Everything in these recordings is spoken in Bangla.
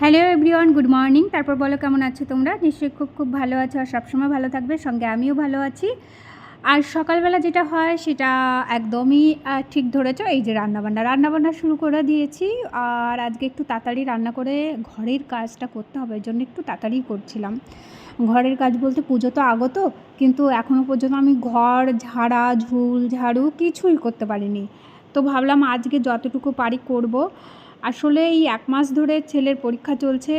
Hello everyone, good morning. তারপর বলো কেমন আছো তোমরা? নিশ্চয়ই খুব খুব ভালো আছো আর সবসময় ভালো থাকবে, সঙ্গে আমিও ভালো আছি। আর সকালবেলা যেটা হয় সেটা একদমই ঠিক ধরেছো, এই যে রান্নাবান্না শুরু করে দিয়েছি। আর আজকে একটু তাড়াতাড়ি রান্না করে ঘরের কাজটা করতে হবে, এই জন্য একটু তাড়াতাড়ি করছিলাম। ঘরের কাজ বলতে পুজো তো আগত, কিন্তু এখনও পর্যন্ত আমি ঘর ঝাড়া ঝাড়ু কিছুই করতে পারিনি। তো ভাবলাম আজকে যতটুকু পারি করব। আসলে এই 1 মাস ধরে ছেলের পরীক্ষা চলছে,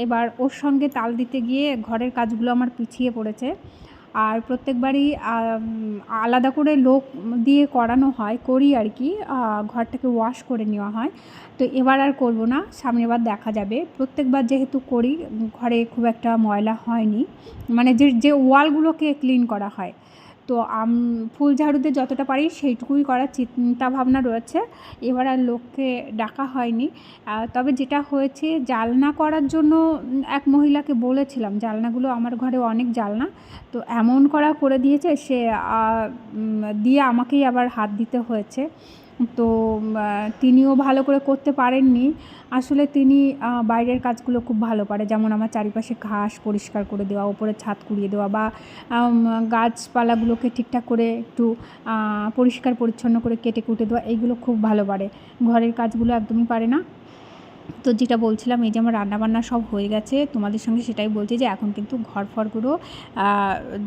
এবার ওর সঙ্গে তাল দিতে গিয়ে ঘরের কাজগুলো আমার পিছিয়ে পড়েছে। আর প্রত্যেকবারই আলাদা করে লোক দিয়ে করানো হয়, করি আর কি, ঘরটাকে ওয়াশ করে নেওয়া হয়। তো এবার আর করব না, সামনের বার দেখা যাবে। প্রত্যেকবার যেহেতু করি, ঘরে খুব একটা ময়লা হয়নি, মানে যে ওয়ালগুলোকে ক্লিন করা হয়। তো ফুল ঝাড়ুতে যতটা পারি সেইটুকুই করার চিন্তা ভাবনা রয়েছে। এবার আর লোককে ডাকা হয়নি। তবে যেটা হয়েছে, জানলা করার জন্য এক মহিলাকে বলেছিলাম। জানলাগুলো আমার ঘরে অনেক জানলা, তো এমন করে দিয়েছে সে, দিয়ে আমাকেই আবার হাত দিতে হয়েছে। তো তিনিও ভালো করে করতে পারেননি। আসলে তিনি বাইরের কাজগুলো খুব ভালো পারে, যেমন আমার চারিপাশে ঘাস পরিষ্কার করে দেওয়া, ওপরে ছাদ কুড়িয়ে দেওয়া, বা গাছপালাগুলোকে ঠিকঠাক করে একটু পরিষ্কার পরিচ্ছন্ন করে কেটে কুটে দেওয়া, এইগুলো খুব ভালো পারে। ঘরের কাজগুলো একদমই পারে না। তো যেটা বলছিলাম, এই যে আমার রান্নাবান্না সব হয়ে গেছে, তোমাদের সঙ্গে সেটাই বলছি যে এখন কিন্তু ঘরফরগুলো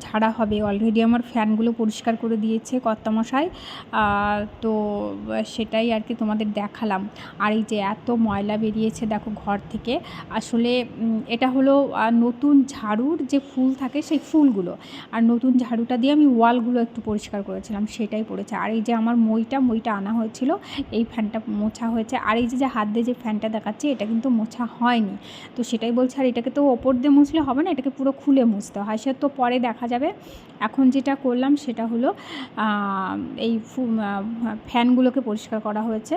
ঝাড়া হবে। অলরেডি আমার ফ্যানগুলো পরিষ্কার করে দিয়েছে কর্তামশাই। তো সেটাই আর কি তোমাদের দেখালাম। আর এই যে এত ময়লা বেরিয়েছে দেখো ঘর থেকে, আসলে এটা হলো নতুন ঝাড়ুর যে ফুল থাকে সেই ফুলগুলো, আর নতুন ঝাড়ুটা দিয়ে আমি ওয়ালগুলো একটু পরিষ্কার করেছিলাম, সেটাই পড়েছে। আর এই যে আমার মইটা আনা হয়েছিল, এই ফ্যানটা মোছা হয়েছে। আর এই যে হাত দিয়ে যে ফ্যানটা দেখাচ্ছি, এটা কিন্তু মোছা হয়নি। তো সেটাই বলছি, আর এটাকে তো ওপর দিয়ে মুছলে হবে না, এটাকে পুরো খুলে মুছতে হয়। সে তো পরে দেখা যাবে। এখন যেটা করলাম সেটা হলো এই ফ্যানগুলোকে পরিষ্কার করা হয়েছে,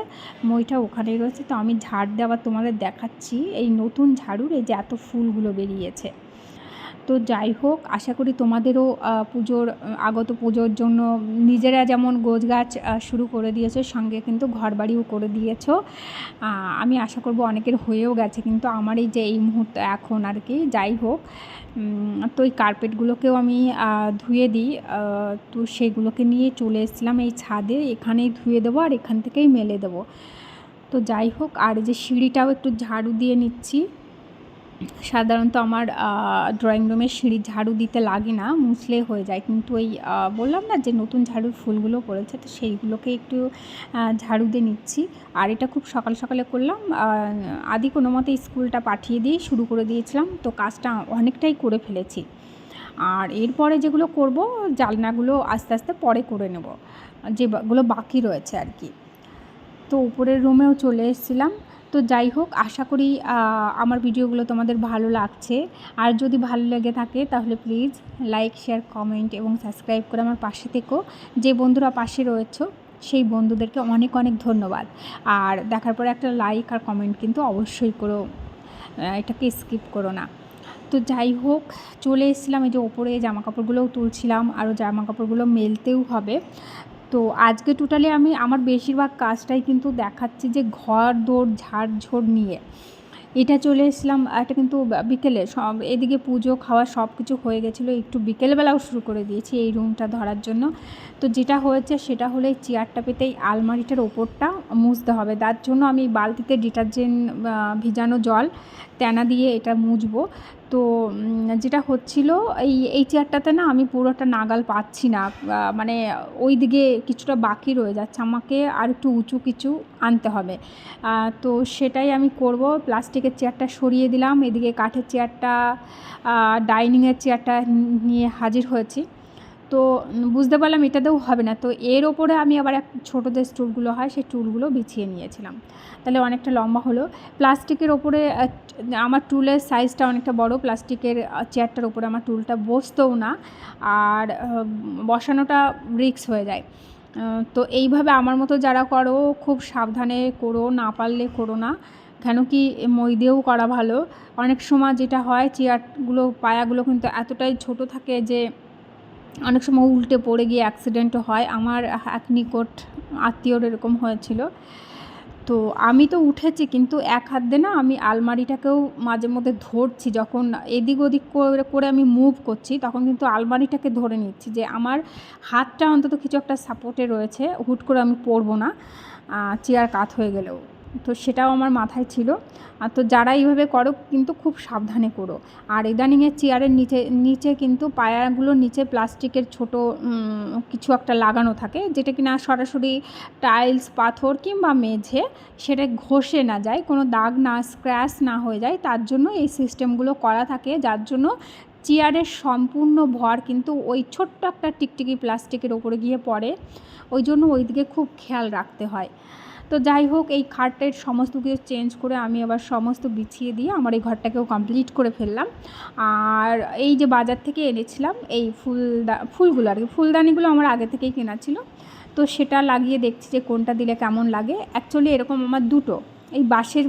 মইটা ওখানেই রয়েছে। তো আমি ঝাড় দেওয়া তোমাদের দেখাচ্ছি, এই নতুন ঝাড়ুর এই যে এত ফুলগুলো বেরিয়েছে। তো যাই হোক, আশা করি তোমাদেরও আগত পুজোর জন্য নিজেরা যেমন গোছগাছ শুরু করে দিয়েছো, সঙ্গে কিন্তু ঘরবাড়িও করে দিয়েছো। আমি আশা করব অনেকের হয়েও গেছে, কিন্তু আমার এই যে এই মুহূর্তে এখন আর কি। যাই হোক, তো এই কার্পেটগুলোকেও আমি ধুয়ে দিই। তো সেগুলোকে নিয়ে চলে এসেছিলাম এই ছাদে, এখানেই ধুয়ে দেবো আর এখান থেকেই মেলে দেবো। তো যাই হোক, আর এই যে সিঁড়িটাও একটু ঝাড়ু দিয়ে নিচ্ছি। সাধারণত আমার ড্রয়িং রুমের সিঁড়ি ঝাড়ু দিতে লাগে না, মুছলে হয়ে যায়, কিন্তু এই বললাম না যে নতুন ঝাড়ুর ফুলগুলো পড়েছে, তো সেইগুলোকে একটু ঝাড়ু দিয়ে নিচ্ছি। আর এটা খুব সকাল সকালে করলাম। আদি কোনো মতে স্কুলটা পাঠিয়ে দিয়ে শুরু করে দিয়েছিলাম, তো কাজটা অনেকটাই করে ফেলেছি। আর এরপরে যেগুলো করব, জানলাগুলো আস্তে আস্তে পরে করে নেব, যেগুলো বাকি রয়েছে আর কি। তো উপরের রুমেও চলে এসেছিলাম। তো যাই হোক, আশা করি আমার ভিডিওগুলো তোমাদের ভালো লাগছে। আর যদি ভালো লেগে থাকে তাহলে প্লিজ লাইক, শেয়ার, কমেন্ট এবং সাবস্ক্রাইব করে আমার পাশে থেকো। যে বন্ধুরা পাশে রয়েছো সেই বন্ধুদেরকে অনেক অনেক ধন্যবাদ। আর দেখার পরে একটা লাইক আর কমেন্ট কিন্তু অবশ্যই করো, এটাকে স্কিপ করো না। তো যাই হোক, চলে এসেছিলাম। এই যে ওপরে জামাকাপড়গুলোও তুলছিলাম, আরও জামাকাপড়গুলো মেলতেও হবে। তো আজকে টোটালি আমি আমার বেশিরভাগ কাজটাই কিন্তু দেখাচ্ছি যে ঘর দোর ঝাড়ঝোড় নিয়ে। এটা চলে এসেছিলাম, এটা কিন্তু বিকেলে সব, এদিকে পুজো খাওয়া সব কিছু হয়ে গেছিলো, একটু বিকেলবেলাও শুরু করে দিয়েছি এই রুমটা ধরার জন্য। তো যেটা হয়েছে সেটা হলো, এই চেয়ারটা পেতেই আলমারিটার ওপরটা মুছতে হবে, তার জন্য আমি বালতিতে ডিটারজেন্ট ভিজানো জল তেনা দিয়ে এটা মুছবো। তো যেটা হচ্ছিলো, এই চেয়ারটাতে না আমি পুরোটা নাগাল পাচ্ছি না, মানে ওই দিকে কিছুটা বাকি রয়ে যাচ্ছে, আমাকে আর একটু উঁচু কিছু আনতে হবে। তো সেটাই আমি করব। প্লাস্টিকের চেয়ারটা সরিয়ে দিলাম, এদিকে কাঠের চেয়ারটা, ডাইনিংয়ের চেয়ারটা নিয়ে হাজির হয়েছি। তো বুঝতে পারলাম এটাতেও হবে না, তো এর ওপরে আমি আবার ছোটো যে স্টুলগুলো হয় সেই টুলগুলো বিছিয়ে নিয়েছিলাম, তাহলে অনেকটা লম্বা হলো। প্লাস্টিকের ওপরে আমার টুলের সাইজটা অনেকটা বড়, প্লাস্টিকের চেয়ারটার ওপরে আমার টুলটা বসতেও না, আর বসানোটা রিস্ক হয়ে যায়। তো এইভাবে আমার মতো যারা করো খুব সাবধানে করো, না পারলে করো না, কেন কি মই দিয়েও করা ভালো। অনেক সময় যেটা হয়, চেয়ারগুলো পায়াগুলো কিন্তু এতটাই ছোট থাকে যে অনেক সময় উল্টে পড়ে গিয়ে অ্যাক্সিডেন্টও হয়। আমার এক নিকট আত্মীয়র এরকম হয়েছিল। তো আমি তো উঠেছি, কিন্তু এক হাত দিয়ে না আমি আলমারিটাকেও মাঝে মধ্যে ধরছি, যখন এদিক ওদিক করে করে আমি মুভ করছি তখন কিন্তু আলমারিটাকে ধরে নিচ্ছি যে আমার হাতটা অন্তত কিছু একটা সাপোর্টে রয়েছে, হুট করে আমি পড়বো না চেয়ার কাত হয়ে গেলেও। তো সেটাও আমার মাথায় ছিল। তো যারা এইভাবে করো কিন্তু খুব সাবধানে করো। আর ইদানিংয়ের চেয়ারের নিচে নিচে কিন্তু পায়াগুলোর নিচে প্লাস্টিকের ছোট কিছু একটা লাগানো থাকে, যেটা কিনা সরাসরি টাইলস, পাথর কিংবা মেঝে সেটা ঘষে না যায়, কোনো দাগ না, স্ক্র্যাচ না হয়ে যায়, তার জন্য এই সিস্টেমগুলো করা থাকে, যার জন্য চেয়ারের সম্পূর্ণ ভর কিন্তু ওই ছোট্ট একটা টিকটিকি প্লাস্টিকের ওপরে গিয়ে পড়ে। ওই জন্য ওই দিকে খুব খেয়াল রাখতে হয়। তো যাই হোক, এই খাটের সমস্ত কিছু চেঞ্জ করে আমি আবার সমস্ত বিছিয়ে দিয়ে আমার এই ঘরটাকেও কমপ্লিট করে ফেললাম। আর এই যে বাজার থেকে এনেছিলাম এই ফুলগুলো আর কি, ফুলদানিগুলো আমার আগে থেকেই কেনা ছিল, তো সেটা লাগিয়ে দেখছি যে কোনটা দিলে কেমন লাগে। অ্যাকচুয়ালি এরকম আমার দুটো, এই বাঁশের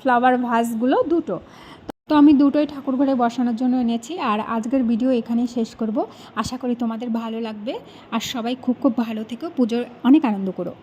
ফ্লাওয়ার ভাসগুলো দুটো, তো আমি দুটোই ঠাকুর ঘরে বসানোর জন্য এনেছি। আর আজকের ভিডিও এখানেই শেষ করব। আশা করি তোমাদের ভালো লাগবে, আর সবাই খুব খুব ভালো থেকো, পুজোর অনেক আনন্দ করো।